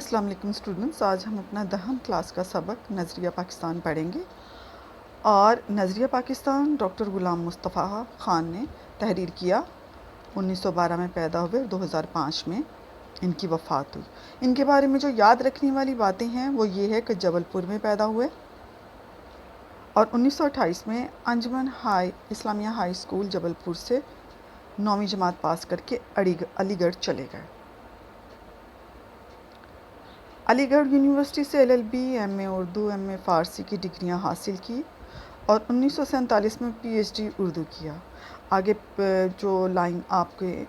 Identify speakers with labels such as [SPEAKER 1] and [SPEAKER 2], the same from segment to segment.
[SPEAKER 1] السلام علیکم اسٹوڈنٹس، آج ہم اپنا 10 کلاس کا سبق نظریہ پاکستان پڑھیں گے اور نظریہ پاکستان ڈاکٹر غلام مصطفیٰ خان نے تحریر کیا۔ 1912 میں پیدا ہوئے، 2005 میں ان کی وفات ہوئی۔ ان کے بارے میں جو یاد رکھنے والی باتیں ہیں وہ یہ ہے کہ جبل پور میں پیدا ہوئے اور 1928 میں انجمن اسلامیہ ہائی اسکول جبل پور سے 9ویں جماعت پاس کر کے علی گڑھ چلے گئے۔ علی گڑھ یونیورسٹی سے LLB، MA اردو، MA فارسی کی ڈگریاں حاصل کی اور 1947 میں PhD اردو کیا۔ آگے جو لائن آپ کے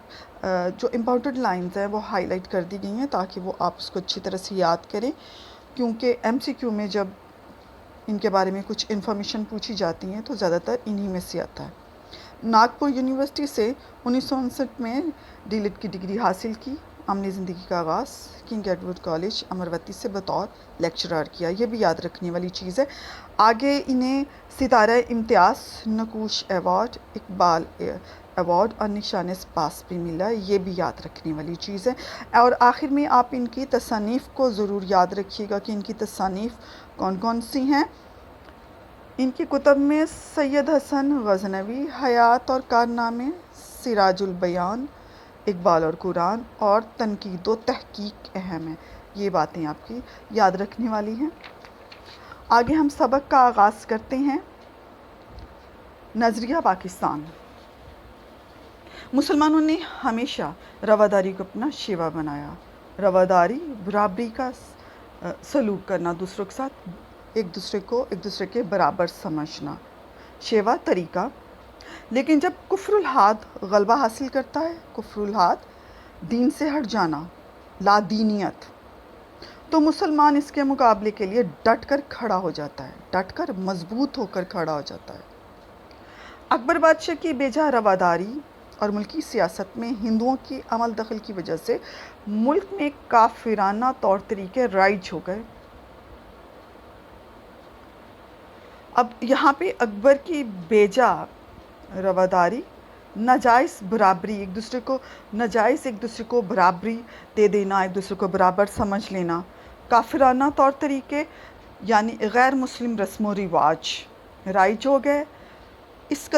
[SPEAKER 1] جو امپورٹنٹ لائنز ہیں وہ ہائی لائٹ کر دی گئی ہیں تاکہ وہ آپ اس کو اچھی طرح سے یاد کریں، کیونکہ MCQ میں جب ان کے بارے میں کچھ انفارمیشن پوچھی جاتی ہیں تو زیادہ تر انہی میں سے آتا ہے۔ ناگپور یونیورسٹی سے 1959 میں D.Litt کی ڈگری حاصل کی۔ عملی زندگی کا آغاز کنگ ایڈورڈ کالج امروتی سے بطور لیکچرار کیا۔ یہ بھی یاد رکھنے والی چیز ہے۔ آگے انہیں ستارہ امتیاز، نقوش ایوارڈ، اقبال ایوارڈ اور نشان سپاس بھی ملا، یہ بھی یاد رکھنے والی چیز ہے۔ اور آخر میں آپ ان کی تصانیف کو ضرور یاد رکھیے گا کہ ان کی تصانیف کون کون سی ہیں۔ ان کی کتب میں سید حسن غزنوی، حیات اور کارنامے، سراج البیان، اقبال اور قرآن اور تنقید و تحقیق اہم ہیں۔ یہ باتیں آپ کی یاد رکھنے والی ہیں۔ آگے ہم سبق کا آغاز کرتے ہیں۔ نظریہ پاکستان۔ مسلمانوں نے ہمیشہ رواداری کو اپنا شیوا بنایا۔ رواداری برابری کا سلوک کرنا، دوسروں کے ساتھ ایک دوسرے کے برابر سمجھنا، شیوا طریقہ۔ لیکن جب کفر الحاد غلبہ حاصل کرتا ہے، کفر الحاد دین سے ہٹ جانا، لا دینیت، تو مسلمان اس کے مقابلے کے لیے ڈٹ کر کھڑا ہو جاتا ہے، ڈٹ کر مضبوط ہو کر کھڑا ہو جاتا ہے۔ اکبر بادشاہ کی بے جا رواداری اور ملکی سیاست میں ہندوؤں کی عمل دخل کی وجہ سے ملک میں کافرانہ طور طریقے رائج ہو گئے۔ اب یہاں پہ اکبر کی بے جا رواداری، ناجائز برابری، ایک دوسرے کو برابری دے دینا، ایک دوسرے کو برابر سمجھ لینا، کافرانہ طور طریقے یعنی غیر مسلم رسم و رواج رائج ہو گئے۔ اس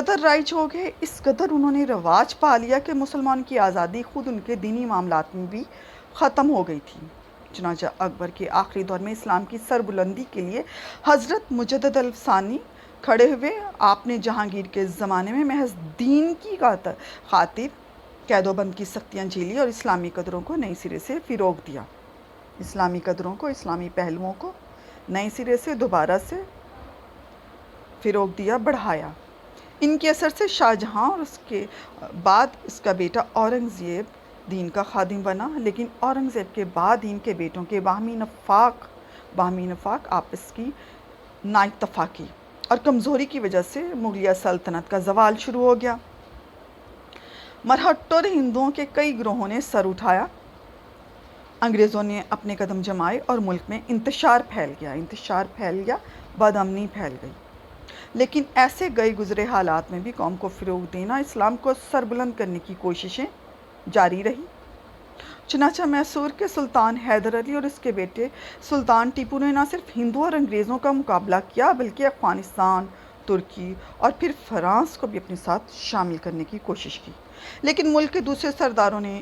[SPEAKER 1] قدر انہوں نے رواج پا لیا کہ مسلمان کی آزادی خود ان کے دینی معاملات میں بھی ختم ہو گئی تھی۔ چنانچہ اکبر کے آخری دور میں اسلام کی سربلندی کے لیے حضرت مجدد الثانی کھڑے ہوئے۔ آپ نے جہانگیر کے زمانے میں محض دین کی خاطر قید و بند کی سختیاں جھیلی اور اسلامی قدروں کو نئے سرے سے فروغ دیا۔ اسلامی قدروں کو، اسلامی پہلوؤں کو نئے سرے سے دوبارہ سے فروغ دیا، بڑھایا۔ ان کے اثر سے شاہ جہاں اور اس کے بعد اس کا بیٹا اورنگزیب دین کا خادم بنا، لیکن اورنگزیب کے بعد ان کے بیٹوں کے باہمی نفاق، آپس کی نااتفاقی اور کمزوری کی وجہ سے مغلیہ سلطنت کا زوال شروع ہو گیا۔ مرہٹور ہندوؤں کے کئی گروہوں نے سر اٹھایا، انگریزوں نے اپنے قدم جمائے اور ملک میں انتشار پھیل گیا، بدامنی پھیل گئی۔ لیکن ایسے گئے گزرے حالات میں بھی قوم کو فروغ دینا، اسلام کو سربلند کرنے کی کوششیں جاری رہی۔ چنانچہ میسور کے سلطان حیدر علی اور اس کے بیٹے سلطان ٹیپو نے نہ صرف ہندوؤں اور انگریزوں کا مقابلہ کیا بلکہ افغانستان، ترکی اور پھر فرانس کو بھی اپنے ساتھ شامل کرنے کی کوشش کی، لیکن ملک کے دوسرے سرداروں نے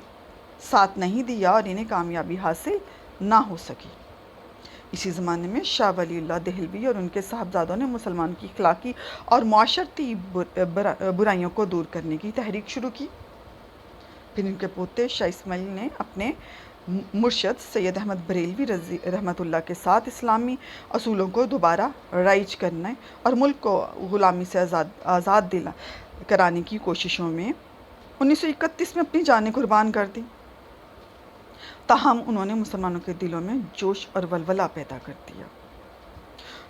[SPEAKER 1] ساتھ نہیں دیا اور انہیں کامیابی حاصل نہ ہو سکی۔ اسی زمانے میں شاہ ولی اللہ دہلوی اور ان کے صاحبزادوں نے مسلمان کی اخلاقی اور معاشرتی برائیوں کو دور کرنے کی تحریک شروع کی۔ پھر ان کے پوتے شاہ اسماعیل نے اپنے مرشد سید احمد بریلوی رحمۃ اللہ کے ساتھ اسلامی اصولوں کو دوبارہ رائج کرنے اور ملک کو غلامی سے آزاد کرانے کی کوششوں میں 1931 میں اپنی جانیں قربان کر دیں۔ تاہم انہوں نے مسلمانوں کے دلوں میں جوش اور ولولہ پیدا کر دیا۔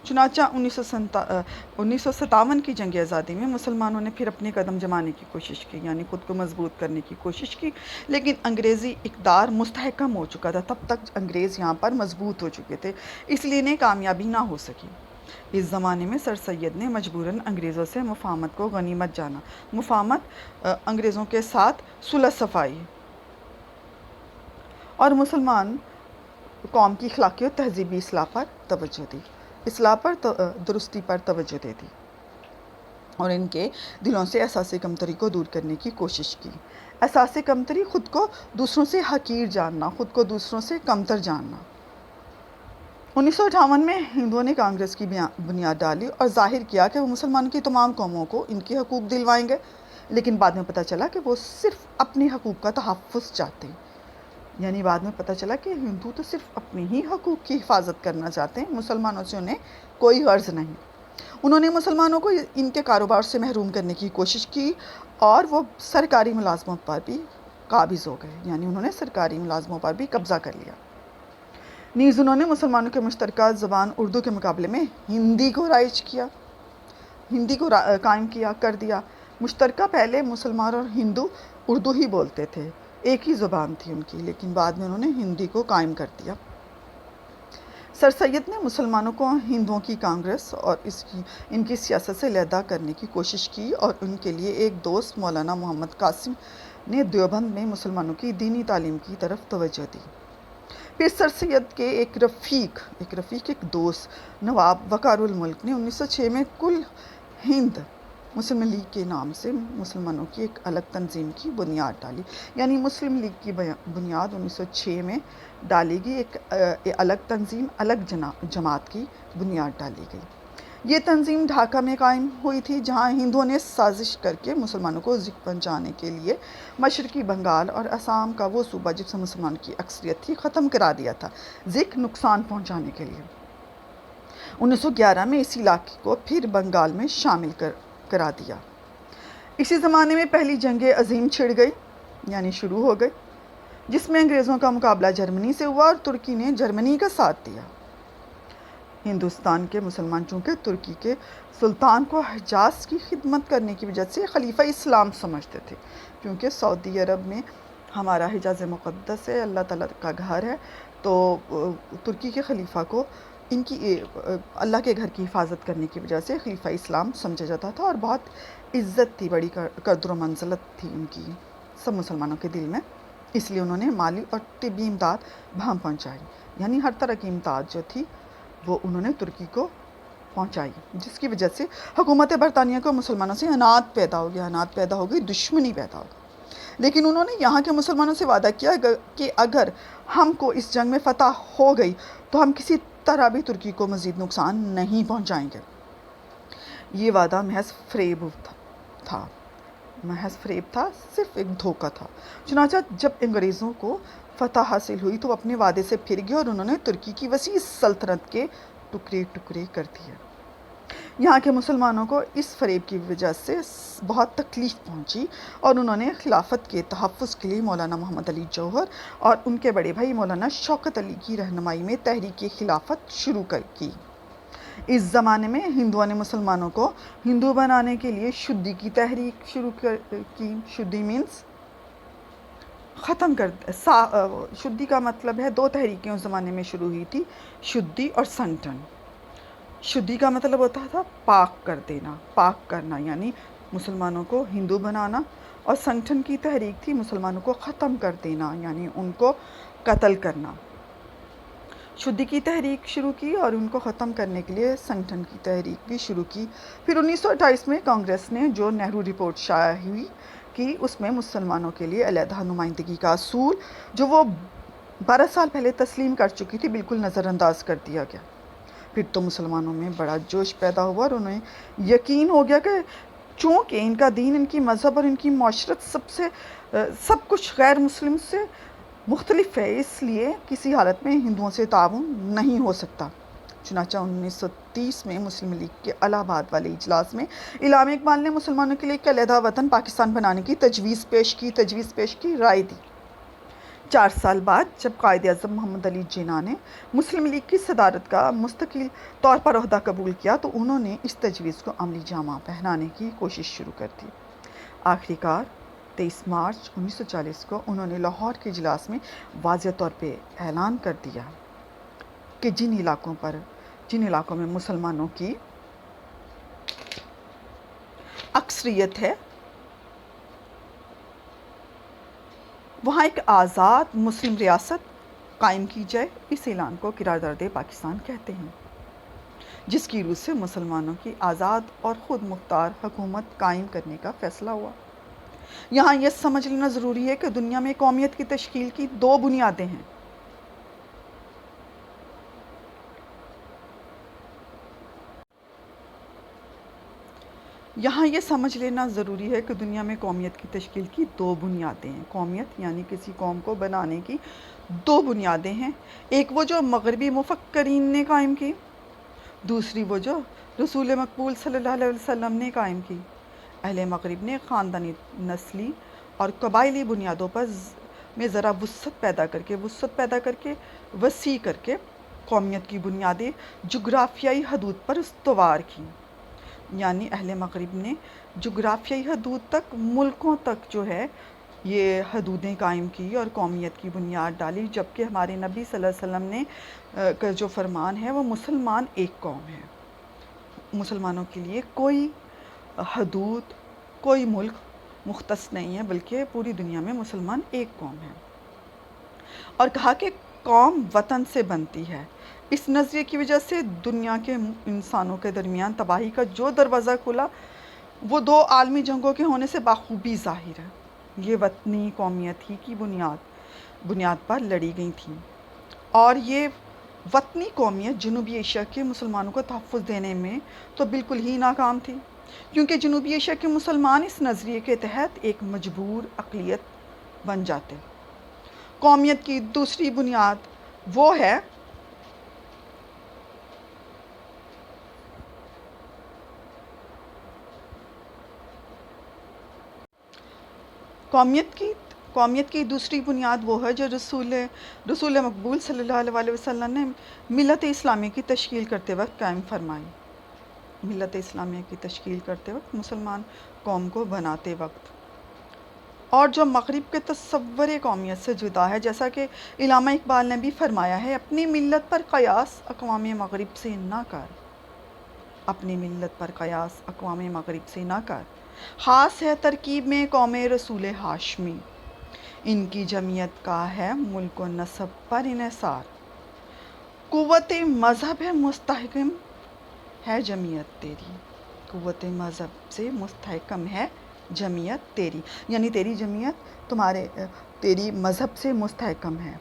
[SPEAKER 1] چنانچہ 1957 کی جنگ آزادی میں مسلمانوں نے پھر اپنے قدم جمانے کی کوشش کی، یعنی خود کو مضبوط کرنے کی کوشش کی، لیکن انگریزی اقدار مستحکم ہو چکا تھا، تب تک انگریز یہاں پر مضبوط ہو چکے تھے، اس لیے انہیں کامیابی نہ ہو سکی۔ اس زمانے میں سر سید نے مجبوراً انگریزوں سے مفاہمت کو غنیمت جانا۔ مفاہمت انگریزوں کے ساتھ صلح صفائی اور مسلمان قوم کی اخلاقی اور تہذیبی اصلاح پر توجہ دی، اصلاح پر درستی پر توجہ دے دی اور ان کے دلوں سے احساس کمتری کو دور کرنے کی کوشش کی۔ احساس کمتری، خود کو دوسروں سے حقیر جاننا، خود کو دوسروں سے کمتر جاننا۔ 1958 میں ہندوؤں نے کانگریس کی بنیاد ڈالی اور ظاہر کیا کہ وہ مسلمانوں کی تمام قوموں کو ان کے حقوق دلوائیں گے، لیکن بعد میں پتہ چلا کہ وہ صرف اپنے حقوق کا تحفظ چاہتے ہیں۔ یعنی بعد میں پتہ چلا کہ ہندو تو صرف اپنے ہی حقوق کی حفاظت کرنا چاہتے ہیں، مسلمانوں سے انہیں کوئی غرض نہیں۔ انہوں نے مسلمانوں کو ان کے کاروبار سے محروم کرنے کی کوشش کی اور وہ سرکاری ملازموں پر بھی قابض ہو گئے، یعنی انہوں نے سرکاری ملازموں پر بھی قبضہ کر لیا۔ نیز انہوں نے مسلمانوں کے مشترکہ زبان اردو کے مقابلے میں ہندی کو رائج کیا، ہندی کو قائم کر دیا۔ مشترکہ پہلے مسلمان اور ہندو اردو ہی بولتے تھے، ایک ہی زبان تھی ان کی، لیکن بعد میں انہوں نے ہندی کو قائم کر دیا۔ سر سید نے مسلمانوں کو ہندوؤں کی کانگریس اور ان کی سیاست سے علیحدہ کرنے کی کوشش کی اور ان کے لیے ایک دوست مولانا محمد قاسم نے دیوبند میں مسلمانوں کی دینی تعلیم کی طرف توجہ دی۔ پھر سر سید کے ایک دوست نواب وقار الملک نے 1906 میں کل ہند مسلم لیگ کے نام سے مسلمانوں کی ایک الگ تنظیم کی بنیاد ڈالی، یعنی مسلم لیگ کی بنیاد 1906 میں ڈالی گئی، ایک الگ تنظیم، الگ جماعت کی بنیاد ڈالی گئی۔ یہ تنظیم ڈھاکہ میں قائم ہوئی تھی، جہاں ہندوؤں نے سازش کر کے مسلمانوں کو ذکر پہنچانے کے لیے مشرقی بنگال اور آسام کا وہ صوبہ جس میں مسلمان کی اکثریت تھی ختم کرا دیا تھا، ذکر نقصان پہنچانے کے لیے۔ 1911 میں اسی علاقے کو پھر بنگال میں شامل کرا دیا۔ اسی زمانے میں پہلی جنگ عظیم چھڑ گئی، یعنی شروع ہو گئی، جس میں انگریزوں کا مقابلہ جرمنی سے ہوا اور ترکی نے جرمنی کا ساتھ دیا۔ ہندوستان کے مسلمان چونکہ ترکی کے سلطان کو حجاز کی خدمت کرنے کی وجہ سے خلیفہ اسلام سمجھتے تھے، کیونکہ سعودی عرب میں ہمارا حجاز مقدس ہے، اللہ تعالیٰ کا گھر ہے، تو ترکی کے خلیفہ کو ان کی اللہ کے گھر کی حفاظت کرنے کی وجہ سے خلیفہ اسلام سمجھا جاتا تھا اور بہت عزت تھی، بڑی قدر و منزلت تھی ان کی سب مسلمانوں کے دل میں، اس لیے انہوں نے مالی اور طبی امداد بہم پہنچائی، یعنی ہر طرح کی امداد جو تھی وہ انہوں نے ترکی کو پہنچائی، جس کی وجہ سے حکومت برطانیہ کو مسلمانوں سے عناد پیدا ہو گئی، دشمنی پیدا ہو گئی۔ لیکن انہوں نے یہاں کے مسلمانوں سے وعدہ کیا کہ اگر ہم کو اس جنگ میں فتح ہو گئی تو ہم کسی طرح بھی ترکی کو مزید نقصان نہیں پہنچائیں گے۔ یہ وعدہ محض فریب تھا، صرف ایک دھوکہ تھا۔ چنانچہ جب انگریزوں کو فتح حاصل ہوئی تو وہ اپنے وعدے سے پھر گئے اور انہوں نے ترکی کی وسیع سلطنت کے ٹکڑے کر دیے۔ یہاں کے مسلمانوں کو اس فریب کی وجہ سے بہت تکلیف پہنچی اور انہوں نے خلافت کے تحفظ کے لیے مولانا محمد علی جوہر اور ان کے بڑے بھائی مولانا شوکت علی کی رہنمائی میں تحریک خلافت شروع کی۔ اس زمانے میں ہندوؤں نے مسلمانوں کو ہندو بنانے کے لیے شدی کی تحریک شروع کی۔ شدی مینس شدی کا مطلب ہے، دو تحریکیں اس زمانے میں شروع ہوئی تھی، شدی اور سنگٹن۔ شدی کا مطلب ہوتا تھا پاک کر دینا، پاک کرنا، یعنی مسلمانوں کو ہندو بنانا، اور سنگٹن کی تحریک تھی مسلمانوں کو ختم کر دینا، یعنی ان کو قتل کرنا۔ شدی کی تحریک شروع کی اور ان کو ختم کرنے کے لیے سنگٹن کی تحریک بھی شروع کی۔ پھر 1928 میں کانگریس نے جو نہرو رپورٹ شائع ہوئی کہ اس میں مسلمانوں کے لیے علیحدہ نمائندگی کا اصول جو وہ 12 سال پہلے تسلیم کر چکی تھی بالکل نظر انداز کر دیا گیا۔ پھر تو مسلمانوں میں بڑا جوش پیدا ہوا اور انہیں یقین ہو گیا کہ چونکہ ان کا دین، ان کی مذہب اور ان کی معاشرت سب کچھ غیر مسلم سے مختلف ہے، اس لیے کسی حالت میں ہندوؤں سے تعاون نہیں ہو سکتا۔ چنانچہ 1930 میں مسلم لیگ کے الہ آباد والے اجلاس میں علامہ اقبال نے مسلمانوں کے لیے ایک علیحدہ وطن پاکستان بنانے کی تجویز پیش کی، رائے دی۔ 4 سال بعد جب قائد اعظم محمد علی جناح نے مسلم لیگ کی صدارت کا مستقل طور پر عہدہ قبول کیا تو انہوں نے اس تجویز کو عملی جامہ پہنانے کی کوشش شروع کر دی۔ آخری کار 23 مارچ 1940 کو انہوں نے لاہور کے اجلاس میں واضح طور پہ اعلان کر دیا کہ جن علاقوں میں مسلمانوں کی اکثریت ہے وہاں ایک آزاد مسلم ریاست قائم کی جائے، اس اعلان کو قرارداد پاکستان کہتے ہیں، جس کی روح سے مسلمانوں کی آزاد اور خود مختار حکومت قائم کرنے کا فیصلہ ہوا۔ یہاں یہ سمجھ لینا ضروری ہے کہ دنیا میں قومیت کی تشکیل کی دو بنیادیں ہیں۔ یہاں یہ سمجھ لینا ضروری ہے کہ دنیا میں قومیت کی تشکیل کی دو بنیادیں ہیں۔ قومیت یعنی کسی قوم کو بنانے کی دو بنیادیں ہیں، ایک وہ جو مغربی مفکرین نے قائم کی، دوسری وہ جو رسول مقبول صلی اللہ علیہ وسلم نے قائم کی۔ اہل مغرب نے خاندانی، نسلی اور قبائلی بنیادوں پر میں ذرا وسعت پیدا کر کے وسیع کر کے قومیت کی بنیادیں جغرافیائی حدود پر استوار کی۔ یعنی اہل مغرب نے جغرافیائی حدود تک، ملکوں تک جو ہے یہ حدودیں قائم کی اور قومیت کی بنیاد ڈالی، جبکہ ہمارے نبی صلی اللہ علیہ وسلم نے کا جو فرمان ہے وہ مسلمان ایک قوم ہے۔ مسلمانوں کے لیے کوئی حدود، کوئی ملک مختص نہیں ہے، بلکہ پوری دنیا میں مسلمان ایک قوم ہے۔ اور کہا کہ قوم وطن سے بنتی ہے۔ اس نظریے کی وجہ سے دنیا کے انسانوں کے درمیان تباہی کا جو دروازہ کھلا وہ دو عالمی جنگوں کے ہونے سے بخوبی ظاہر ہے۔ یہ وطنی قومیت ہی کی بنیاد پر لڑی گئی تھیں، اور یہ وطنی قومیت جنوبی ایشیا کے مسلمانوں کو تحفظ دینے میں تو بالکل ہی ناکام تھی، کیونکہ جنوبی ایشیا کے مسلمان اس نظریے کے تحت ایک مجبور اقلیت بن جاتے۔ قومیت کی دوسری بنیاد وہ ہے قومیت کی دوسری بنیاد وہ ہے جو رسول مقبول صلی اللہ علیہ وسلم نے ملت اسلامیہ کی تشکیل کرتے وقت قائم فرمائی۔ ملت اسلامیہ کی تشکیل کرتے وقت، مسلمان قوم کو بناتے وقت، اور جو مغرب کے تصور قومیت سے جدا ہے، جیسا کہ علامہ اقبال نے بھی فرمایا ہے، اپنی ملت پر قیاس اقوام مغرب سے نہ کر، اپنی ملت پر قیاس اقوام مغرب سے نہ کر، خاص ہے ترکیب میں قوم رسول ہاشمی، ان کی جمعیت کا ہے ملک و نسب پر انحصار، قوت مذہب ہے مستحکم ہے جمعیت تیری، قوت مذہب سے مستحکم ہے جمعیت تیری، یعنی تیری جمعیت تیری مذہب سے مستحکم ہے،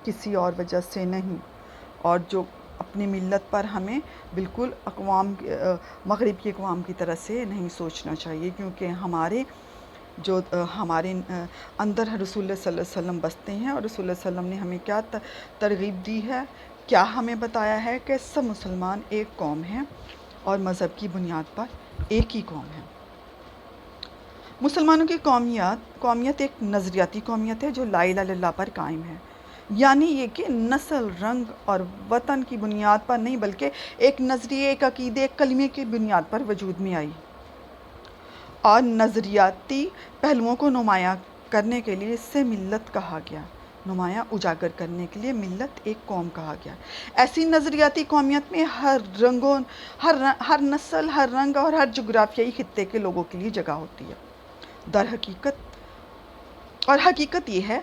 [SPEAKER 1] کسی اور وجہ سے نہیں۔ اور جو اپنی ملت پر ہمیں بالکل مغرب کی اقوام کی طرح سے نہیں سوچنا چاہیے، کیونکہ ہمارے اندر رسول اللہ صلی اللہ علیہ وسلم بستے ہیں، اور رسول اللہ صلی اللہ علیہ وسلم نے ہمیں کیا ترغیب دی ہے، کیا ہمیں بتایا ہے کہ سب مسلمان ایک قوم ہیں اور مذہب کی بنیاد پر ایک ہی قوم ہے۔ مسلمانوں کی قومیت ایک نظریاتی قومیت ہے جو لا الہ الا اللہ پر قائم ہے، یعنی یہ کہ نسل، رنگ اور وطن کی بنیاد پر نہیں، بلکہ ایک نظریے، ایک عقیدے، ایک کلمے کی بنیاد پر وجود میں آئی، اور نظریاتی پہلوؤں کو نمایاں کرنے کے لیے اس سے ملت کہا گیا، نمایاں اجاگر کرنے کے لیے ملت ایک قوم کہا گیا۔ ایسی نظریاتی قومیت میں ہر نسل، ہر رنگ اور ہر جغرافیائی خطے کے لوگوں کے لیے جگہ ہوتی ہے۔ حقیقت یہ ہے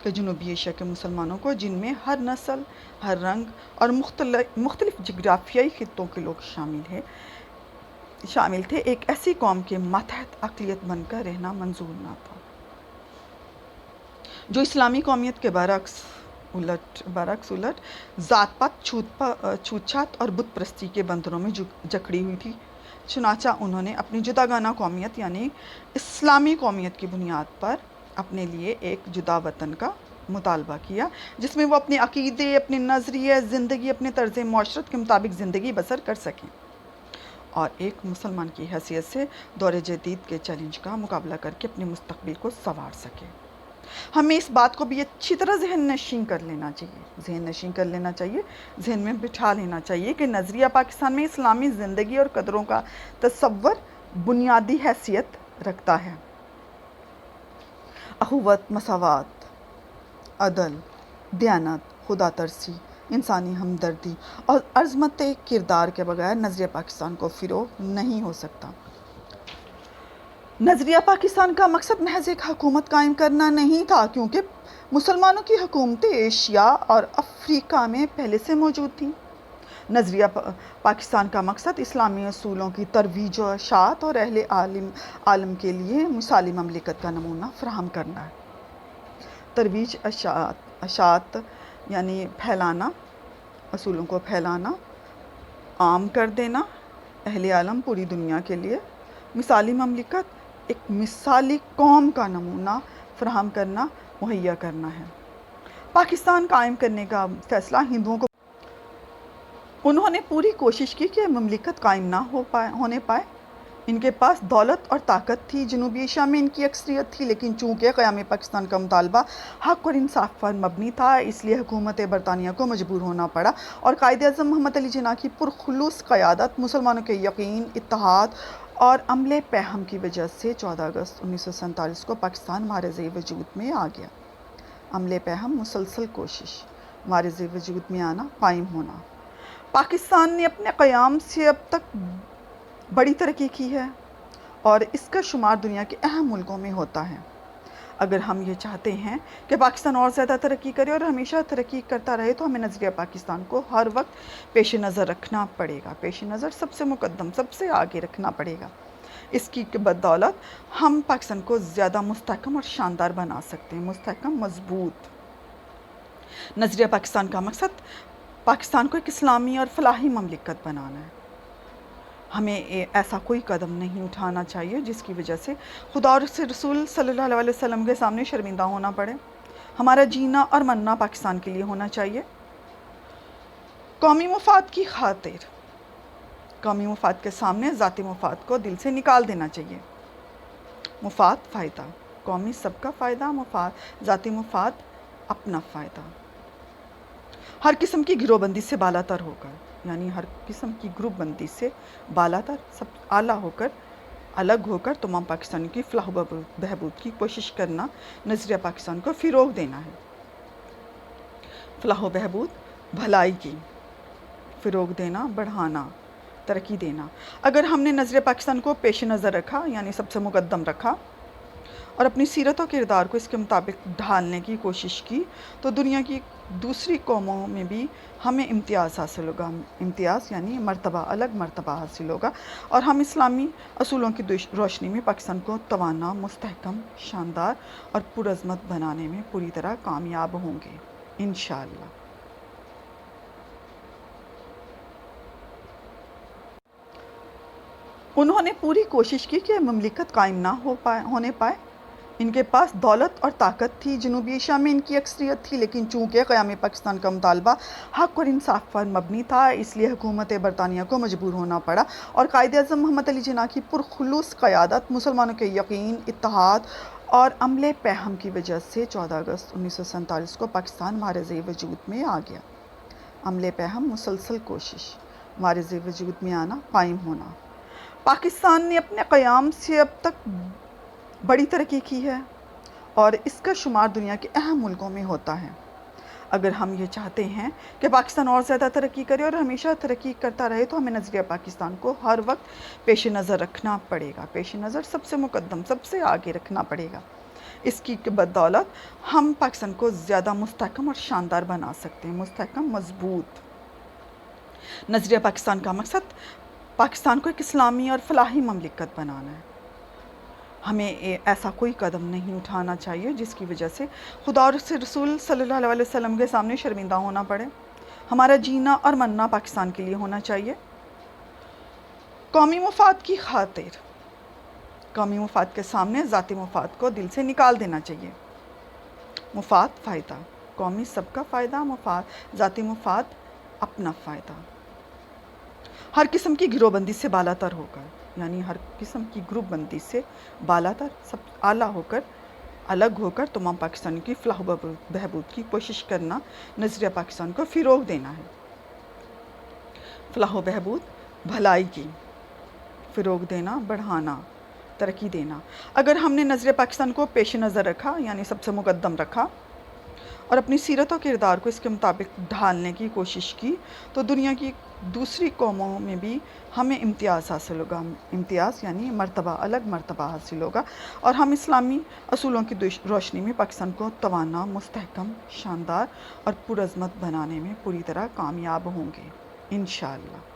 [SPEAKER 1] کہ جنوبی ایشیا کے مسلمانوں کو، جن میں ہر نسل، ہر رنگ اور مختلف جغرافیائی خطوں کے لوگ شامل تھے، ایک ایسی قوم کے ماتحت اقلیت بن کر رہنا منظور نہ تھا، جو اسلامی قومیت کے برعکس الٹ ذات پات، چھوت چھات اور بت پرستی کے بندروں میں جکڑی ہوئی تھی۔ چنانچہ انہوں نے اپنی جداگانہ قومیت یعنی اسلامی قومیت کی بنیاد پر اپنے لیے ایک جدا وطن کا مطالبہ کیا، جس میں وہ اپنے عقیدے، اپنے نظریے زندگی، اپنے طرز معاشرت کے مطابق زندگی بسر کر سکیں، اور ایک مسلمان کی حیثیت سے دور جدید کے چیلنج کا مقابلہ کر کے اپنے مستقبل کو سنوار سکیں۔ ہمیں اس بات کو بھی اچھی طرح ذہن نشین کر لینا چاہیے، ذہن میں بٹھا لینا چاہیے کہ نظریہ پاکستان میں اسلامی زندگی اور قدروں کا تصور بنیادی حیثیت رکھتا ہے۔ اخوت، مساوات، عدل، دیانت، خدا ترسی، انسانی ہمدردی اور عظمت کردار کے بغیر نظریہ پاکستان کو فروغ نہیں ہو سکتا۔ نظریہ پاکستان کا مقصد محض ایک حکومت قائم کرنا نہیں تھا، کیونکہ مسلمانوں کی حکومتیں ایشیا اور افریقہ میں پہلے سے موجود تھیں۔ نظریہ پاکستان کا مقصد اسلامی اصولوں کی ترویج و اشاعت اور اہل عالم کے لیے مثالی مملکت کا نمونہ فراہم کرنا ہے۔ ترویج اشاعت یعنی پھیلانا، اصولوں کو پھیلانا، عام کر دینا، اہل عالم پوری دنیا کے لیے مثالی مملکت، ایک مثالی قوم کا نمونہ فراہم کرنا، مہیا کرنا ہے۔ پاکستان قائم کرنے کا فیصلہ ہندوؤں کو انہوں نے پوری کوشش کی کہ مملکت قائم نہ ہونے پائے۔ ان کے پاس دولت اور طاقت تھی، جنوبی ایشیا میں ان کی اکثریت تھی، لیکن چونکہ قیام پاکستان کا مطالبہ حق اور انصاف پر مبنی تھا، اس لیے حکومت برطانیہ کو مجبور ہونا پڑا اور قائد اعظم محمد علی جناح کی پرخلوص قیادت، مسلمانوں کے یقین، اتحاد اور عمل پیہم کی وجہ سے 14 اگست 1947 کو پاکستان معرض وجود میں آ گیا۔ عمل پیہم، مسلسل کوشش، معرض وجود میں آنا، قائم ہونا۔ پاکستان نے اپنے قیام سے اب تک بڑی ترقی کی ہے اور اس کا شمار دنیا کے اہم ملکوں میں ہوتا ہے۔ اگر ہم یہ چاہتے ہیں کہ پاکستان اور زیادہ ترقی کرے اور ہمیشہ ترقی کرتا رہے تو ہمیں نظریہ پاکستان کو ہر وقت پیش نظر رکھنا پڑے گا، پیش نظر سب سے مقدم، سب سے آگے رکھنا پڑے گا۔ اس کی بدولت ہم پاکستان کو زیادہ مستحکم اور شاندار بنا سکتے ہیں، مستحکم، مضبوط۔ نظریہ پاکستان کا مقصد پاکستان کو ایک اسلامی اور فلاحی مملکت بنانا ہے۔ ہمیں ایسا کوئی قدم نہیں اٹھانا چاہیے جس کی وجہ سے خدا اور اس رسول صلی اللہ علیہ وسلم کے سامنے شرمندہ ہونا پڑے۔ ہمارا جینا اور مرنا پاکستان کے لیے ہونا چاہیے، قومی مفاد کی خاطر۔ قومی مفاد کے سامنے ذاتی مفاد کو دل سے نکال دینا چاہیے۔ مفاد، فائدہ، قومی سب کا فائدہ، مفاد، ذاتی مفاد، اپنا فائدہ۔ ہر قسم کی گروہ بندی سے بالا تر ہو کر، یعنی ہر قسم کی گروپ بندی سے بالا تر، سب اعلیٰ ہو کر، الگ ہو کر تمام پاکستانیوں کی فلاح و بہبود کی کوشش کرنا، نظریہ پاکستان کو فروغ دینا ہے۔ فلاح و بہبود، بھلائی کی فروغ دینا، بڑھانا، ترقی دینا۔ اگر ہم نے نظریہ پاکستان کو پیش نظر رکھا، یعنی سب سے مقدم رکھا، اور اپنی سیرت و کردار کو اس کے مطابق ڈھالنے کی کوشش کی تو دنیا کی دوسری قوموں میں بھی ہمیں امتیاز حاصل ہوگا، امتیاز یعنی مرتبہ، الگ مرتبہ حاصل ہوگا، اور ہم اسلامی اصولوں کی روشنی میں پاکستان کو توانا، مستحکم، شاندار اور پرعظمت بنانے میں پوری طرح کامیاب ہوں گے، انشاءاللہ۔ انہوں نے پوری کوشش کی کہ مملکت قائم نہ ہونے پائے۔ ان کے پاس دولت اور طاقت تھی، جنوبی ایشیا میں ان کی اکثریت تھی، لیکن چونکہ قیام پاکستان کا مطالبہ حق اور انصاف پر مبنی تھا، اس لیے حکومت برطانیہ کو مجبور ہونا پڑا اور قائد اعظم محمد علی جناح کی پرخلوص قیادت، مسلمانوں کے یقین، اتحاد اور عمل پیہم کی وجہ سے 14 اگست 1947 کو پاکستان معرض وجود میں آ گیا۔ عمل پیہم، مسلسل کوشش، معرض وجود میں آنا، قائم ہونا۔ پاکستان نے اپنے قیام سے اب تک بڑی ترقی کی ہے اور اس کا شمار دنیا کے اہم ملکوں میں ہوتا ہے۔ اگر ہم یہ چاہتے ہیں کہ پاکستان اور زیادہ ترقی کرے اور ہمیشہ ترقی کرتا رہے تو ہمیں نظریہ پاکستان کو ہر وقت پیش نظر رکھنا پڑے گا، پیش نظر سب سے مقدم، سب سے آگے رکھنا پڑے گا۔ اس کی بدولت ہم پاکستان کو زیادہ مستحکم اور شاندار بنا سکتے ہیں، مستحکم، مضبوط۔ نظریہ پاکستان کا مقصد پاکستان کو ایک اسلامی اور فلاحی مملکت بنانا ہے۔ ہمیں ایسا کوئی قدم نہیں اٹھانا چاہیے جس کی وجہ سے خدا اور اس رسول صلی اللہ علیہ وسلم کے سامنے شرمندہ ہونا پڑے۔ ہمارا جینا اور مرنا پاکستان کے لیے ہونا چاہیے، قومی مفاد کی خاطر۔ قومی مفاد کے سامنے ذاتی مفاد کو دل سے نکال دینا چاہیے۔ مفاد، فائدہ، قومی سب کا فائدہ، مفاد، ذاتی مفاد، اپنا فائدہ۔ ہر قسم کی گروہ بندی سے بالا تر ہو کر، یعنی ہر قسم کی گروپ بندی سے بالا تر، سب اعلیٰ ہو کر، الگ ہو کر تمام پاکستانیوں کی فلاح و بہبود کی کوشش کرنا، نظریہ پاکستان کو فروغ دینا ہے۔ فلاح و بہبود، بھلائی کی فروغ دینا، بڑھانا، ترقی دینا۔ اگر ہم نے نظریہ پاکستان کو پیش نظر رکھا، یعنی سب سے مقدم رکھا، اور اپنی سیرت و کردار کو اس کے مطابق ڈھالنے کی کوشش کی تو دنیا کی دوسری قوموں میں بھی ہمیں امتیاز حاصل ہوگا، امتیاز یعنی مرتبہ، الگ مرتبہ حاصل ہوگا، اور ہم اسلامی اصولوں کی روشنی میں پاکستان کو توانا، مستحکم، شاندار اور پرعظمت بنانے میں پوری طرح کامیاب ہوں گے انشاءاللہ۔